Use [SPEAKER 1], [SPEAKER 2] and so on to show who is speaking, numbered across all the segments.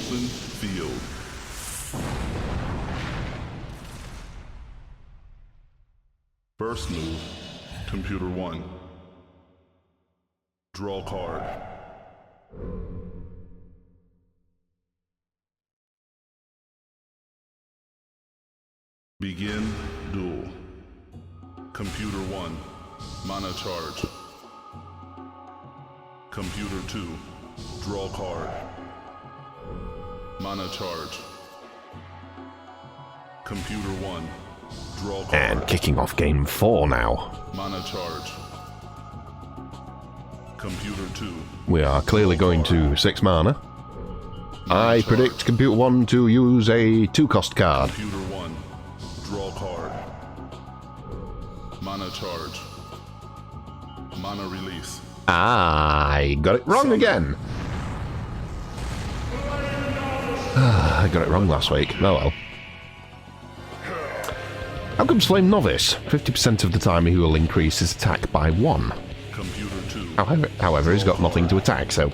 [SPEAKER 1] open field. First move, computer 1. Draw card. Begin duel. Computer 1, mana charge. Computer 2, draw card. Mana charge. Computer 1, draw card.
[SPEAKER 2] And kicking off game 4 now.
[SPEAKER 1] Mana charge. Computer 2.
[SPEAKER 2] We are clearly going to 6 mana. I predict Computer 1 to use a 2-cost card.
[SPEAKER 1] Computer 1, draw card. Mana charge. Mana release.
[SPEAKER 2] I got it wrong again. I got it wrong last week. Oh well. How comes Flame Novice? 50% of the time he will increase his attack by 1.
[SPEAKER 1] Computer 2.
[SPEAKER 2] However, he's got nothing to attack, so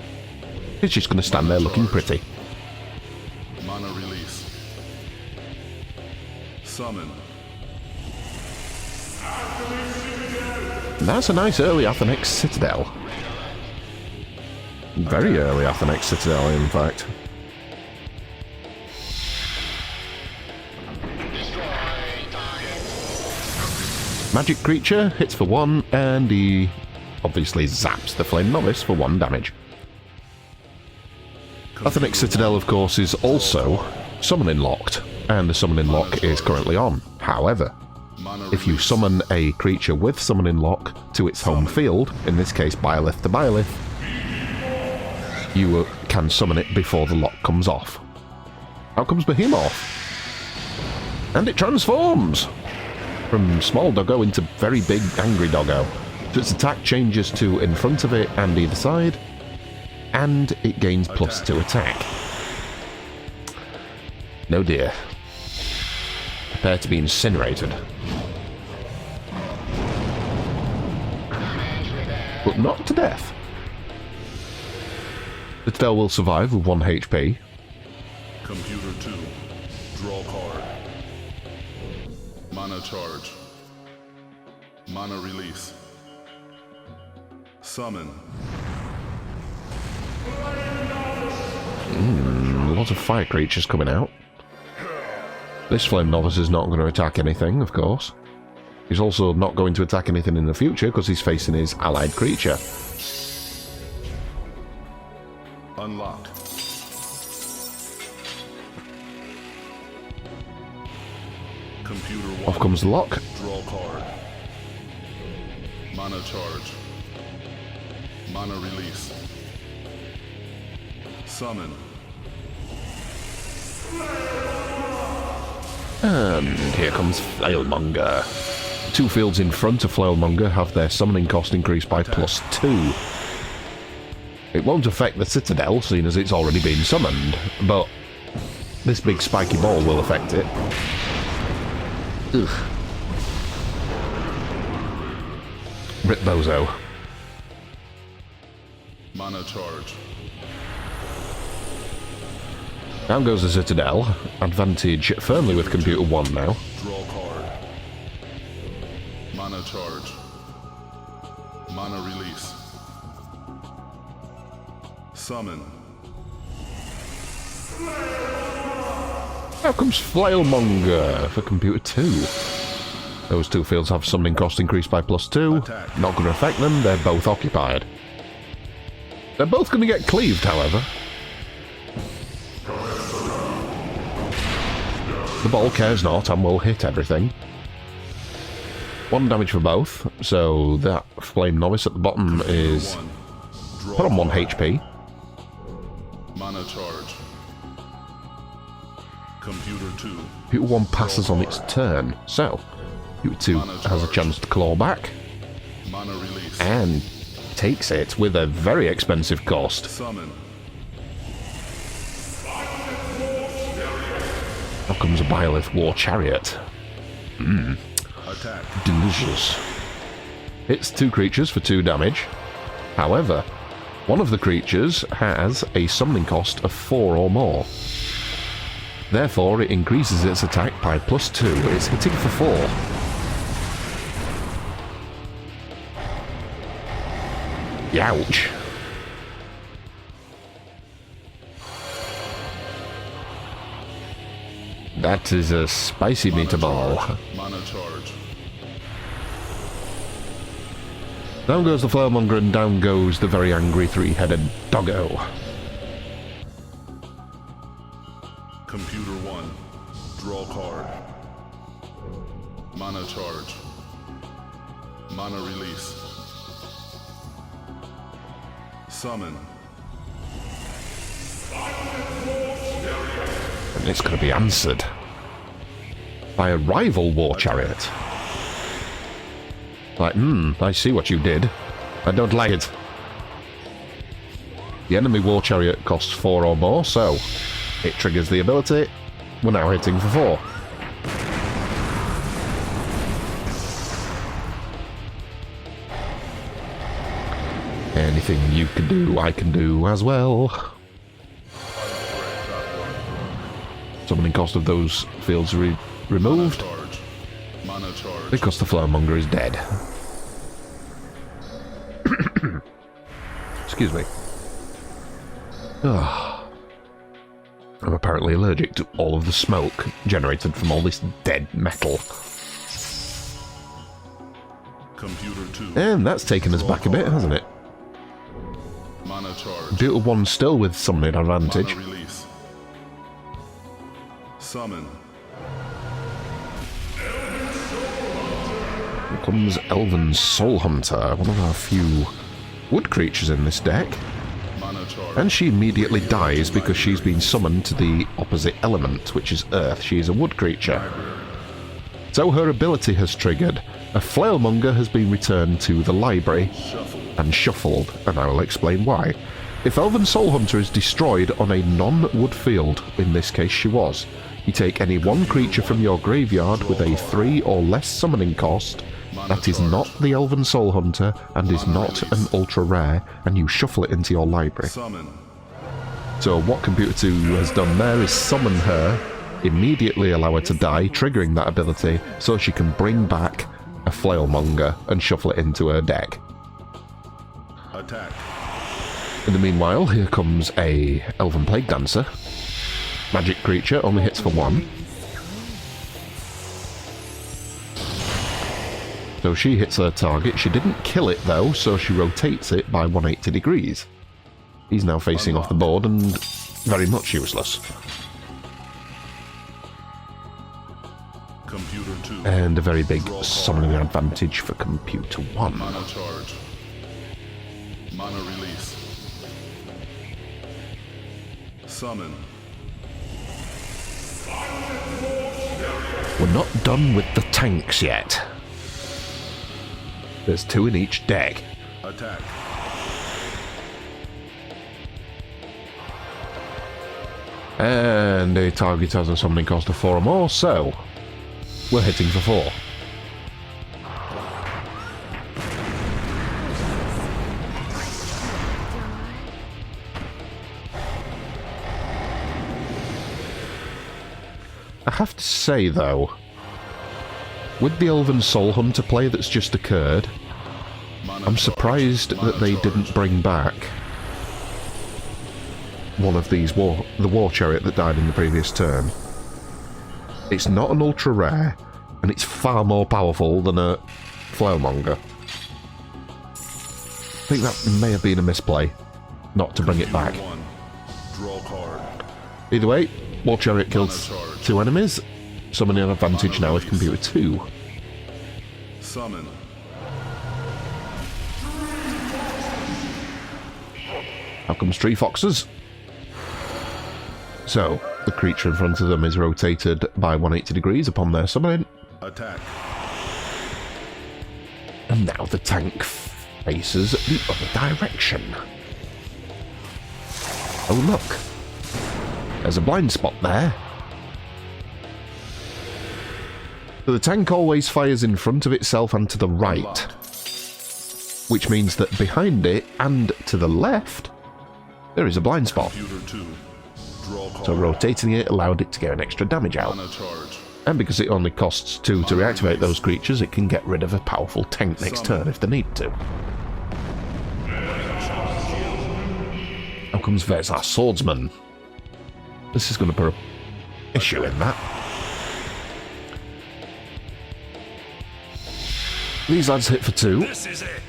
[SPEAKER 2] he's just going to stand there looking pretty.
[SPEAKER 1] Mana release. Summon.
[SPEAKER 2] That's a nice early Athenex Citadel. Very early Athenex Citadel, in fact. Magic creature hits for 1, and he obviously zaps the Flame Novice for 1 damage. Athenex Citadel, of course, is also summoning locked, and the summoning lock is currently on. However, if you summon a creature with summoning lock to its home field, in this case Biolith to Biolith, you can summon it before the lock comes off. Out comes Behemoth, and it transforms from small doggo into very big angry doggo. So its attack changes to in front of it and either side, and it gains +2 attack. No dear. Prepare to be incinerated. But not to death. The Citadel will survive with 1 HP.
[SPEAKER 1] Computer 2, draw card. Mana charge. Mana release. Summon.
[SPEAKER 2] A lot of fire creatures coming out. This Flame Novice is not going to attack anything, of course. He's also not going to attack anything in the future because he's facing his allied creature.
[SPEAKER 1] Unlock. Computer 1.
[SPEAKER 2] Off comes the lock.
[SPEAKER 1] Draw card. Mana charge. Mana release. Summon.
[SPEAKER 2] And here comes Flailmonger. 2 fields in front of Flailmonger have their summoning cost increased by +2. It won't affect the Citadel, seeing as it's already been summoned, but this big spiky ball will affect it. Ugh. Rip Bozo.
[SPEAKER 1] Mana charge.
[SPEAKER 2] Down goes the Citadel. Advantage firmly with Computer 1 now.
[SPEAKER 1] Draw card. Mana charge. Mana release. Summon.
[SPEAKER 2] Now comes Flailmonger for Computer 2. Those 2 fields have summoning cost increased by +2.
[SPEAKER 1] Attack.
[SPEAKER 2] Not going to affect them, they're both occupied. They're both going to get cleaved, however. The ball cares not and will hit everything. 1 damage for both, so that Flame Novice at the bottom is put on 1 HP.
[SPEAKER 1] Mana charge. Computer 2.
[SPEAKER 2] Computer 1 passes on its turn, so Computer 2 has a chance to claw back
[SPEAKER 1] Mana release.
[SPEAKER 2] and takes it with a very expensive cost.
[SPEAKER 1] Summon.
[SPEAKER 2] Now comes a Biolith War Chariot.
[SPEAKER 1] Attack.
[SPEAKER 2] Delicious. Hits 2 creatures for 2 damage. However, One of the creatures has a summoning cost of 4 or more. Therefore, it increases its attack by +2. It's hitting for 4. Youch. That is a spicy meatball.
[SPEAKER 1] Mana charge.
[SPEAKER 2] Down goes the Flailmonger and down goes the very angry 3-headed doggo.
[SPEAKER 1] Computer 1. Draw card. Mana charge. Mana release. Summon.
[SPEAKER 2] And it's going to be answered by a rival war chariot. Like, I see what you did. I don't like it. The enemy war chariot costs 4 or more, so it triggers the ability. We're now hitting for 4. Anything you can do, I can do as well. Summoning cost of those fields removed.
[SPEAKER 1] Mana charge.
[SPEAKER 2] Because the Flailmonger is dead. Excuse me. I'm apparently allergic to all of the smoke generated from all this dead metal.
[SPEAKER 1] Computer 2.
[SPEAKER 2] And that's taken us back a bit, hasn't it?
[SPEAKER 1] Mana charge.
[SPEAKER 2] Computer 1 still with summoning advantage.
[SPEAKER 1] Mana release. Summon.
[SPEAKER 2] Here comes Elven Soul Hunter, one of our few wood creatures in this deck.
[SPEAKER 1] Mana charge.
[SPEAKER 2] And she immediately dies because she's been summoned to the opposite element, which is Earth. She is a wood creature. So her ability has triggered. A Flailmonger has been returned to the library and shuffled, and I will explain why. If Elven Soul Hunter is destroyed on a non-wood field, in this case she was, you take any one creature from your graveyard with a 3 or less summoning cost that is not the Elven Soul Hunter and is not an ultra rare, and you shuffle it into your library.
[SPEAKER 1] Summon.
[SPEAKER 2] So what Computer 2 has done there is summon her, immediately allow her to die, triggering that ability so she can bring back a Flailmonger and shuffle it into her deck.
[SPEAKER 1] Attack.
[SPEAKER 2] In the meanwhile, here comes a Elven Plague Dancer. Magic creature, only hits for 1. So she hits her target. She didn't kill it though, so she rotates it by 180 degrees. He's now facing off the board and very much useless.
[SPEAKER 1] Computer 2.
[SPEAKER 2] And a very big summoning advantage for Computer 1.
[SPEAKER 1] Mana charge. Mana release. Summon.
[SPEAKER 2] We're not done with the tanks yet. There's 2 in each deck.
[SPEAKER 1] Attack.
[SPEAKER 2] And a target has a summoning cost of 4 or more, so we're hitting for 4. I have to say, though, with the Elven Soul Hunter play that's just occurred, I'm surprised that they didn't bring back one of these the War Chariot that died in the previous turn. It's not an ultra rare, and it's far more powerful than a Flailmonger. I think that may have been a misplay, not to bring it back.
[SPEAKER 1] Draw card.
[SPEAKER 2] Either way, War Chariot kills 2 enemies, summoning an advantage now with Computer 2.
[SPEAKER 1] Summon.
[SPEAKER 2] Out comes 3 foxes. So, the creature in front of them is rotated by 180 degrees upon their summoning.
[SPEAKER 1] Attack.
[SPEAKER 2] And now the tank faces the other direction. Oh look, there's a blind spot there. So the tank always fires in front of itself and to the right. which means that behind it and to the left, there is a blind spot.
[SPEAKER 1] Computer 2. Draw card.
[SPEAKER 2] So rotating it allowed it to get an extra damage out.
[SPEAKER 1] Mana charge.
[SPEAKER 2] And because it only costs 2 to reactivate those creatures, it can get rid of a powerful tank next turn if they need to. Now comes Vezar Swordsman. This is going to put an issue in that. These lads hit for 2.
[SPEAKER 3] This is it.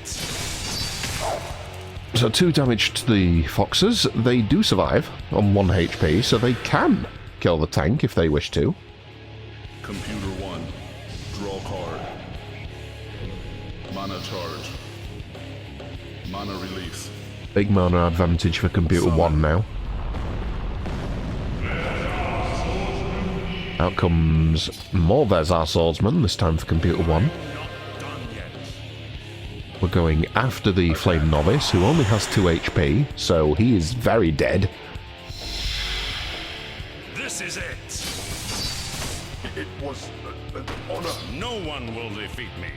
[SPEAKER 2] So 2 damage to the foxes. They do survive on 1 HP, so they can kill the tank if they wish to.
[SPEAKER 1] Computer 1. Draw card. Mana charge. Mana release.
[SPEAKER 2] Big mana advantage for Computer 1 now. Out comes more Vezar Swordsman, this time for Computer 1. We're going after the Flame Novice, who only has 2 HP, so he is very dead.
[SPEAKER 3] This is it.
[SPEAKER 1] It was an honor.
[SPEAKER 3] No one will defeat me.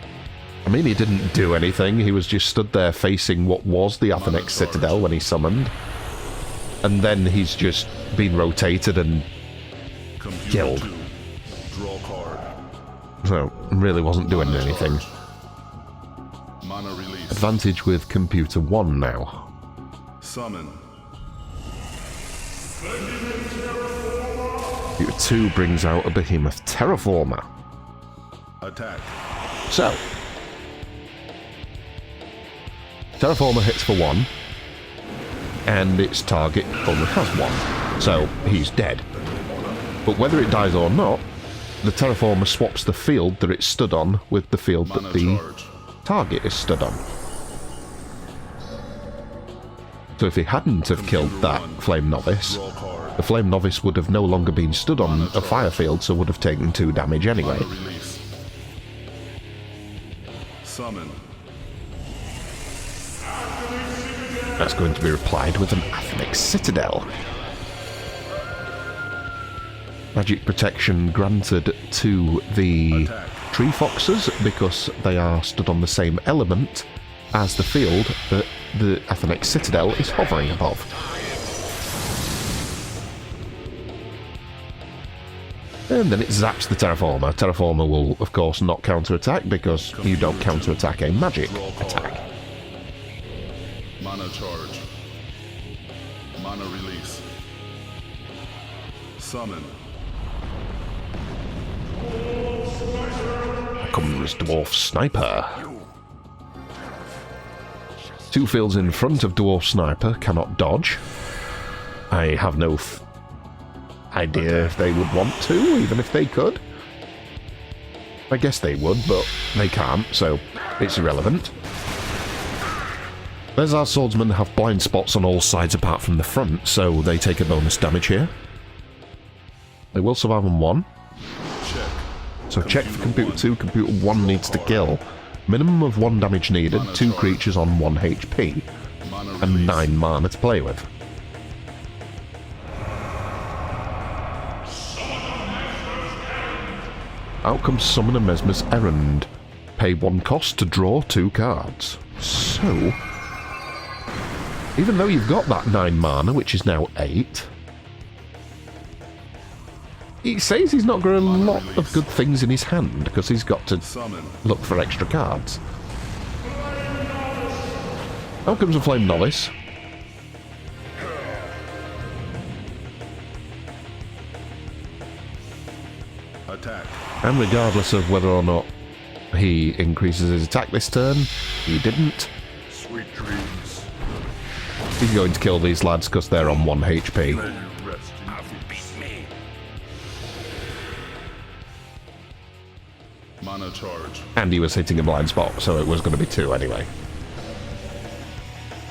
[SPEAKER 2] I mean, he didn't do anything, he was just stood there facing what was the Athenex Citadel when he summoned. And then he's just been rotated and
[SPEAKER 1] Computer
[SPEAKER 2] killed.
[SPEAKER 1] 2. Draw card.
[SPEAKER 2] So, really wasn't doing anything.
[SPEAKER 1] Mana release.
[SPEAKER 2] Advantage with Computer 1 now.
[SPEAKER 1] Summon.
[SPEAKER 2] Computer 2 brings out a Behemoth Terraformer.
[SPEAKER 1] Attack.
[SPEAKER 2] So, Terraformer hits for 1, and its target only has 1, so he's dead. But whether it dies or not, the Terraformer swaps the field that it stood on with the field that
[SPEAKER 1] Mana
[SPEAKER 2] the
[SPEAKER 1] charge.
[SPEAKER 2] target is stood on. So if he hadn't have killed that Flame Novice,
[SPEAKER 1] Draw card.
[SPEAKER 2] the Flame Novice would have no longer been stood on a fire field, so would have taken 2 damage anyway.
[SPEAKER 1] Mana release. Summon.
[SPEAKER 2] That's going to be replied with an Athenex Citadel. Magic protection granted to the
[SPEAKER 1] Attack.
[SPEAKER 2] tree foxes because they are stood on the same element as the field that the Athenex Citadel is hovering above. And then it zaps the Terraformer. Terraformer will, of course, not counter-attack because you don't counter-attack a magic attack.
[SPEAKER 1] Mana charge. Mana release. Summon.
[SPEAKER 2] Comes Dwarf Sniper. 2 fields in front of Dwarf Sniper cannot dodge. I have no idea if they would want to, even if they could. I guess they would, but they can't, so it's irrelevant. Vezar Swordsmen have blind spots on all sides apart from the front, so they take a bonus damage here. They will survive on 1.
[SPEAKER 1] Check.
[SPEAKER 2] So check for Computer 2, Computer 1 needs to kill. Minimum of 1 damage needed, 2 creatures on 1 HP,
[SPEAKER 1] Mana
[SPEAKER 2] and
[SPEAKER 1] release.
[SPEAKER 2] 9 mana to play with. Out comes Summon a Mesmer's Errand. Pay 1 cost to draw 2 cards. So, even though you've got that 9 mana, which is now 8, he says he's not got a lot of good things in his hand because he's got to
[SPEAKER 1] Summon.
[SPEAKER 2] look for extra cards. Out comes a Flame Novice.
[SPEAKER 1] Attack.
[SPEAKER 2] And regardless of whether or not he increases his attack this turn, he didn't.
[SPEAKER 1] Sweet dreams.
[SPEAKER 2] He's going to kill these lads because they're on 1 HP.
[SPEAKER 1] May you rest in peace.
[SPEAKER 3] Beat me.
[SPEAKER 1] Mana charge.
[SPEAKER 2] And he was hitting a blind spot, so it was going to be 2 anyway.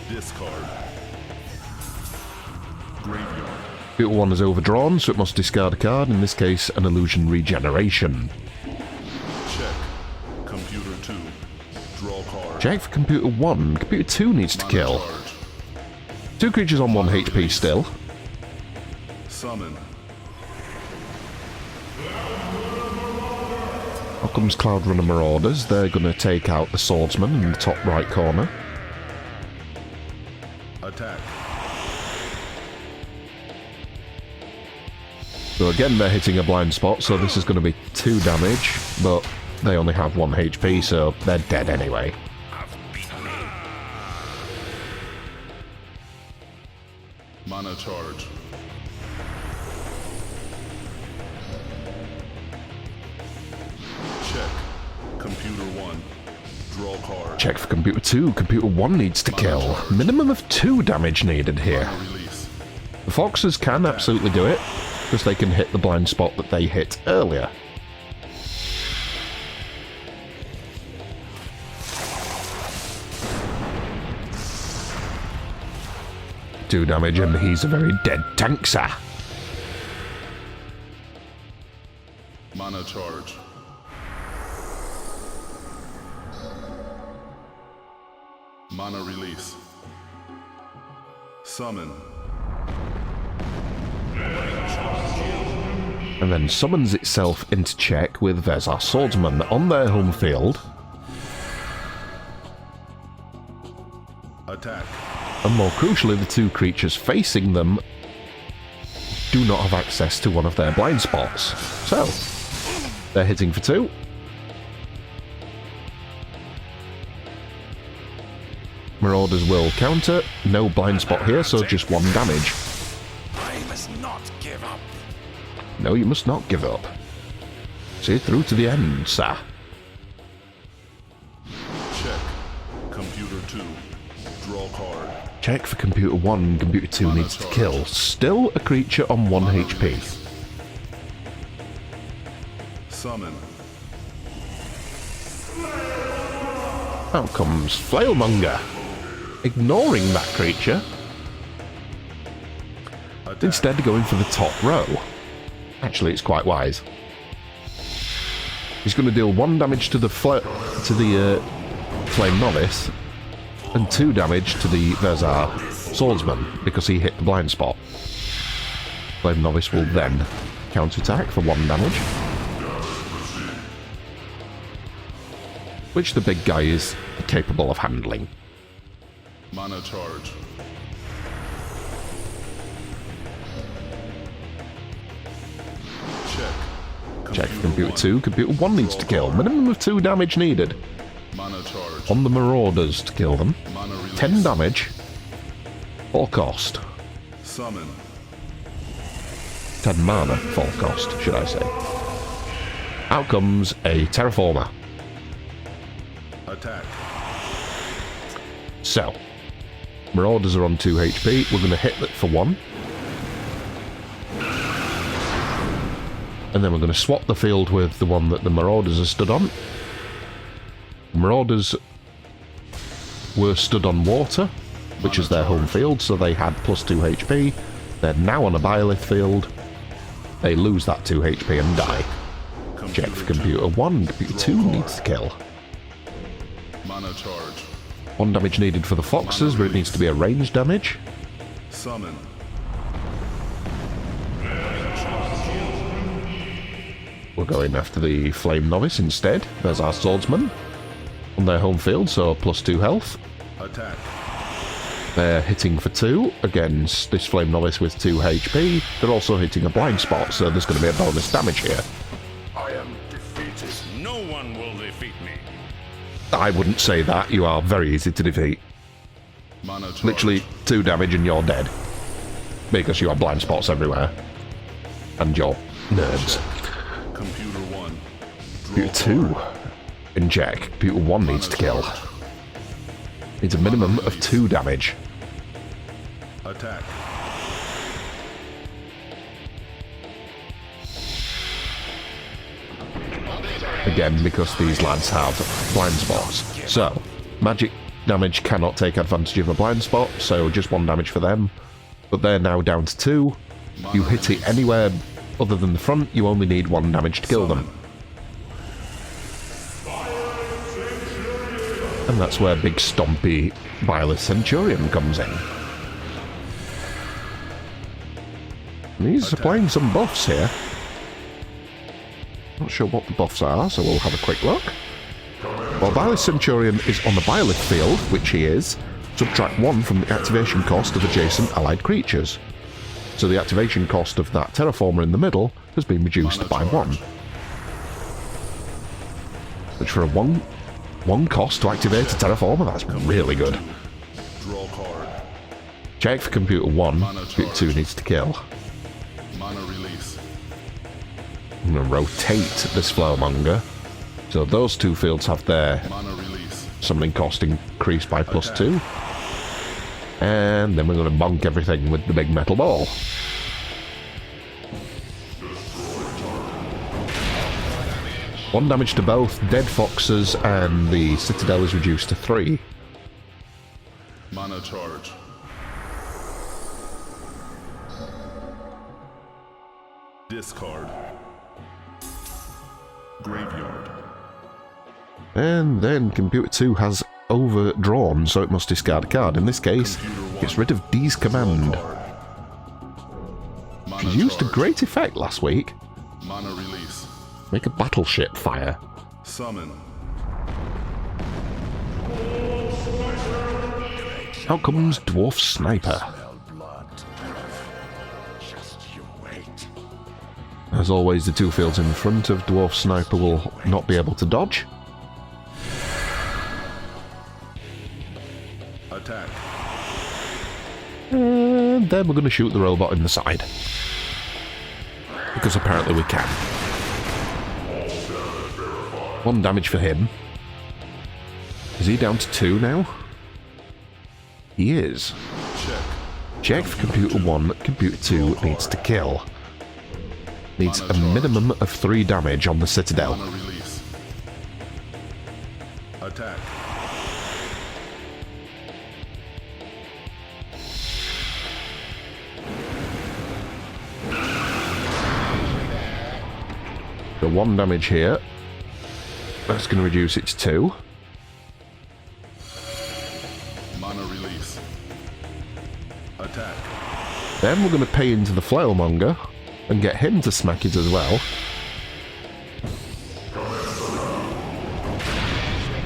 [SPEAKER 1] Discard. Graveyard.
[SPEAKER 2] Computer 1 is overdrawn, so it must discard a card, in this case an Illusion Regeneration.
[SPEAKER 1] Check. Computer 2. Draw card.
[SPEAKER 2] Check for Computer 1. Computer 2 needs to
[SPEAKER 1] Mana
[SPEAKER 2] kill.
[SPEAKER 1] charge.
[SPEAKER 2] 2 creatures on 1 HP still.
[SPEAKER 1] Summon.
[SPEAKER 2] Out comes Cloud Runner Marauders. They're going to take out the Swordsman in the top right corner.
[SPEAKER 1] Attack.
[SPEAKER 2] So again, they're hitting a blind spot, so this is going to be 2 damage, but they only have 1 HP, so they're dead anyway.
[SPEAKER 1] Mana charge. Check. Computer 1. Draw card.
[SPEAKER 2] Check for Computer 2. Computer 1 needs to kill. Minimum of 2 damage needed here.
[SPEAKER 1] Mana release.
[SPEAKER 2] The Foxes can absolutely do it, because they can hit the blind spot that they hit earlier. Two damage and he's a very dead tank, sir.
[SPEAKER 1] Mana charge. Mana release. Summon.
[SPEAKER 2] And then summons itself into check with Vezar Swordsman on their home field.
[SPEAKER 1] Attack.
[SPEAKER 2] And more crucially, the 2 creatures facing them do not have access to one of their blind spots. So, they're hitting for 2. Marauders will counter. No blind spot here, so just 1 damage.
[SPEAKER 3] I must not give up.
[SPEAKER 2] No, you must not give up. See it through to the end, sir.
[SPEAKER 1] Check. Computer 2. Draw card.
[SPEAKER 2] Check for Computer 1, Computer 2 needs to kill. Still a creature on 1 HP.
[SPEAKER 1] Summon.
[SPEAKER 2] Out comes Flailmonger, ignoring that creature.
[SPEAKER 1] Attack.
[SPEAKER 2] Instead going for the top row. Actually, it's quite wise. He's going to deal 1 damage to the Flame Novice, and 2 damage to the Vezar Swordsman, because he hit the blind spot. Flame Novice will then counterattack for 1 damage. Which the big guy is capable of handling.
[SPEAKER 1] Mana charge. Check.
[SPEAKER 2] Check for Computer 2. Computer 1 needs to kill. Minimum of 2 damage needed.
[SPEAKER 1] Mana charge.
[SPEAKER 2] On the Marauders to kill them.
[SPEAKER 1] Mana release.
[SPEAKER 2] 10 damage. Full cost.
[SPEAKER 1] Summon.
[SPEAKER 2] 10 mana, full cost, should I say. Out comes a Terraformer.
[SPEAKER 1] Attack.
[SPEAKER 2] So, Marauders are on 2 HP. We're going to hit that for 1. And then we're going to swap the field with the one that the Marauders are stood on. Marauders were stood on water, which is their home field, so they had plus 2 HP. They're now on a Biolith field. They lose that 2 HP and die. Check for Computer 1. Computer 2 needs to kill.
[SPEAKER 1] Mana charge.
[SPEAKER 2] 1 damage needed for the Foxes, but it needs to be a range damage.
[SPEAKER 1] Summon.
[SPEAKER 2] We're going after the Flame Novice instead. There's our Swordsman on their home field, so plus 2 health.
[SPEAKER 1] Attack.
[SPEAKER 2] They're hitting for 2 against this Flame Novice with 2 HP. They're also hitting a blind spot, so there's going to be a bonus damage here.
[SPEAKER 3] I am defeated. No one will defeat me.
[SPEAKER 2] I wouldn't say that. You are very easy to defeat.
[SPEAKER 1] Mana charge.
[SPEAKER 2] Literally 2 damage and you're dead. Because you have blind spots everywhere. And you're nerds.
[SPEAKER 1] Computer 1.
[SPEAKER 2] Computer 2 in check. Computer 1 needs to kill. Needs a minimum of 2 damage.
[SPEAKER 1] Attack.
[SPEAKER 2] Again, because these lads have blind spots. So, magic damage cannot take advantage of a blind spot, so just 1 damage for them. But they're now down to 2. You hit it anywhere other than the front, you only need 1 damage to kill them. And that's where big stompy Biolith Centurion comes in. And he's applying some buffs here. Not sure what the buffs are, so we'll have a quick look. While Biolith Centurion is on the Biolith field, which he is, subtract 1 from the activation cost of adjacent allied creatures. So the activation cost of that Terraformer in the middle has been reduced by 1. Which for a 1 cost to activate a Terraformer, that's really good.
[SPEAKER 1] Draw card.
[SPEAKER 2] Check for Computer 1, Computer 2 needs to kill.
[SPEAKER 1] Mana release.
[SPEAKER 2] I'm going to rotate this Flowermonger. So those 2 fields have their
[SPEAKER 1] Mana release.
[SPEAKER 2] summoning cost increased by +2. And then we're going to bonk everything with the big metal ball. One damage to both dead foxes, and the citadel is reduced to 3.
[SPEAKER 1] Mana charge. Discard. Graveyard.
[SPEAKER 2] And then Computer 2 has overdrawn, so it must discard a card. In this case, it gets rid of D's command. Which was used to great effect last week.
[SPEAKER 1] Mana release.
[SPEAKER 2] Make a battleship fire.
[SPEAKER 1] Summon.
[SPEAKER 2] Out comes Dwarf Sniper. As always, the 2 fields in front of Dwarf Sniper will not be able to dodge.
[SPEAKER 1] Attack.
[SPEAKER 2] And then we're going to shoot the robot in the side. Because apparently we can. 1 damage for him. Is he down to 2 now? He is.
[SPEAKER 1] Check.
[SPEAKER 2] Check for Computer 1, Computer 2 needs to kill. Needs a minimum of 3 damage on the Citadel.
[SPEAKER 1] Mana release. Attack.
[SPEAKER 2] So 1 damage here. That's going to reduce it to 2.
[SPEAKER 1] Mana release. Attack.
[SPEAKER 2] Then we're going to pay into the Flailmonger and get him to smack it as well.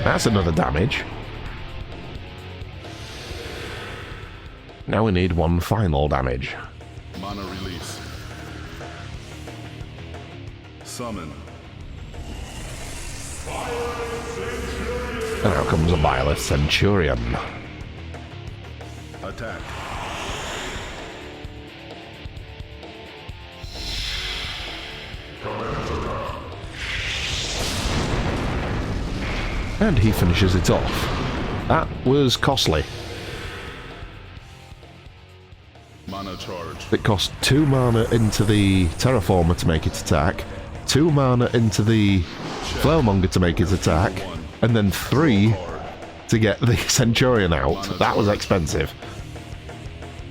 [SPEAKER 2] That's another damage. Now we need 1 final damage.
[SPEAKER 1] Mana release. Summon.
[SPEAKER 2] And out comes a Biolith Centurion.
[SPEAKER 1] Attack.
[SPEAKER 2] And he finishes it off. That was costly.
[SPEAKER 1] Mana charge.
[SPEAKER 2] It cost 2 mana into the Terraformer to make it attack, 2 mana into the Flailmonger to make it attack, and then 3 to get the Centurion out. That was expensive.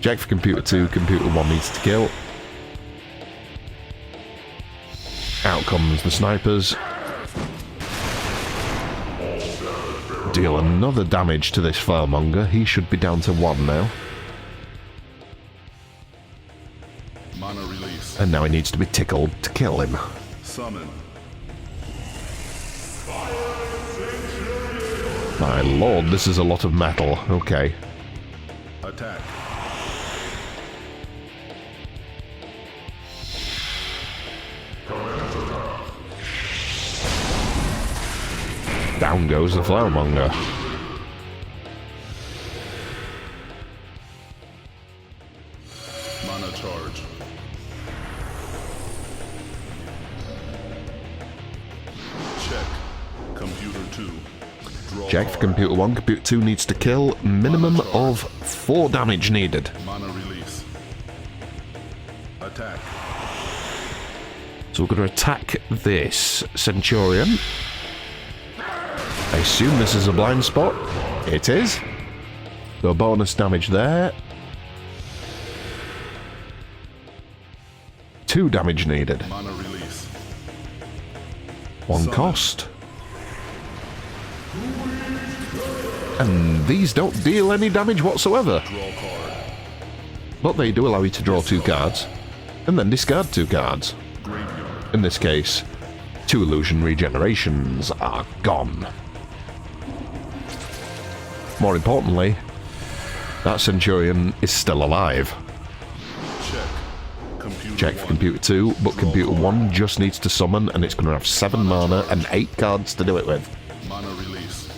[SPEAKER 2] Check for Computer 2, Computer 1 needs to kill. Out comes the snipers. Deal another damage to this Flailmonger. He should be down to 1 now.
[SPEAKER 1] Mana release.
[SPEAKER 2] And now he needs to be tickled to kill him.
[SPEAKER 1] Summon.
[SPEAKER 2] My lord, this is a lot of metal. Okay.
[SPEAKER 1] Attack.
[SPEAKER 2] Down goes the Flailmonger.
[SPEAKER 1] Mana charge. Check. Computer 2. Draw
[SPEAKER 2] Check for
[SPEAKER 1] card.
[SPEAKER 2] Computer 1, Computer 2 needs to kill. Minimum of 4 damage needed.
[SPEAKER 1] Mana release. Attack.
[SPEAKER 2] So we're going to attack this Centurion. I assume this is a blind spot. It is. So bonus damage there. 2 damage needed.
[SPEAKER 1] Mana release.
[SPEAKER 2] 1 cost. And these don't deal any damage whatsoever.
[SPEAKER 1] Draw card.
[SPEAKER 2] But they do allow you to draw 2 cards. And then discard 2 cards.
[SPEAKER 1] Graveyard.
[SPEAKER 2] In this case, 2 illusion regenerations are gone. More importantly, that Centurion is still alive.
[SPEAKER 1] Check. Computer
[SPEAKER 2] Check for
[SPEAKER 1] 1.
[SPEAKER 2] Computer 2, but
[SPEAKER 1] Draw
[SPEAKER 2] Computer
[SPEAKER 1] card.
[SPEAKER 2] 1 just needs to summon, and it's going to have 7 mana and 8 cards to do it with.
[SPEAKER 1] Mana release.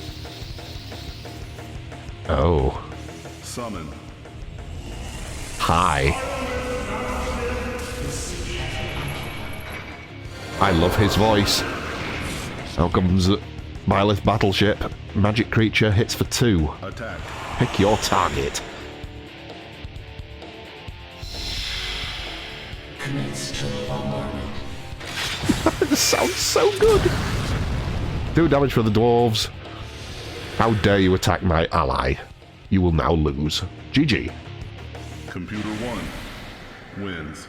[SPEAKER 2] Oh.
[SPEAKER 1] Summon.
[SPEAKER 2] Hi. I love his voice. Now comes Biolith Battleship. Magic creature hits for 2.
[SPEAKER 1] Attack.
[SPEAKER 2] Pick your target. This sounds so good. 2 damage for the dwarves. How dare you attack my ally? You will now lose. GG.
[SPEAKER 1] Computer 1 wins.